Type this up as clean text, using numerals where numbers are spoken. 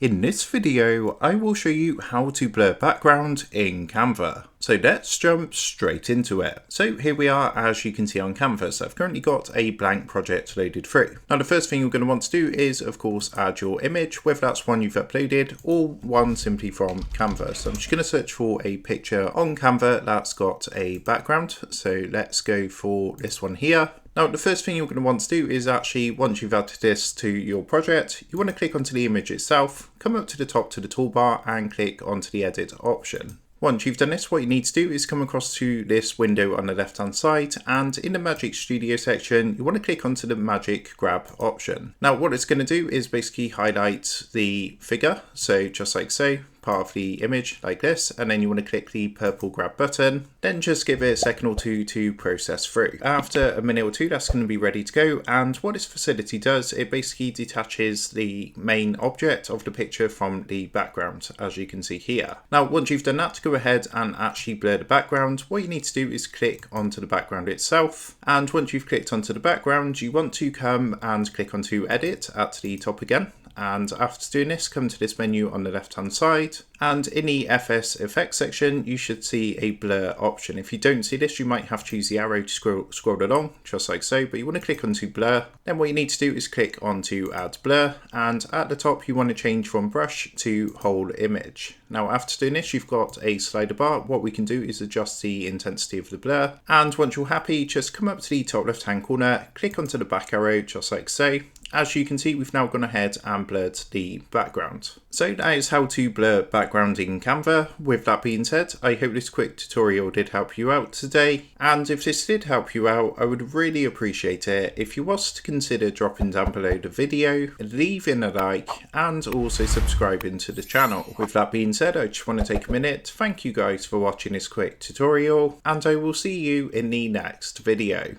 In this video, I will show you how to blur background in Canva. So let's jump straight into it. So here we are, as you can see on Canva. So I've currently got a blank project loaded through. Now the first thing you're going to want to do is of course add your image, whether that's one you've uploaded or one simply from Canva. So I'm just going to search for a picture on Canva that's got a background. So let's go for this one here. Now, the first thing you're going to want to do is actually, once you've added this to your project, you want to click onto the image itself, come up to the top to the toolbar and click onto the edit option. Once you've done this, what you need to do is come across to this window on the left hand side, and in the Magic Studio section, you want to click onto the Magic Grab option. Now, what it's going to do is basically highlight the figure, so just like so, part of the image like this, and then you want to click the purple grab button, then just give it a second or two to process through. After a minute or two, that's going to be ready to go, and what this facility does, it basically detaches the main object of the picture from the background, as you can see here. Now once you've done that, to go ahead and actually blur the background, what you need to do is click onto the background itself, and once you've clicked onto the background, you want to come and click onto edit at the top again. And after doing this, come to this menu on the left hand side, and in the FS effects section you should see a blur option. If you don't see this, you might have to use the arrow to scroll along just like so, but you want to click onto blur. Then what you need to do is click onto add blur, and at the top you want to change from brush to whole image. Now after doing this, you've got a slider bar. What we can do is adjust the intensity of the blur, and once you're happy, just come up to the top left hand corner, click onto the back arrow just like so. As you can see, we've now gone ahead and blurred the background. So that is how to blur background in Canva. With that being said, I hope this quick tutorial did help you out today. And if this did help you out, I would really appreciate it if you was to consider dropping down below the video, leaving a like, and also subscribing to the channel. With that being said, I just want to take a minute to thank you guys for watching this quick tutorial, and I will see you in the next video.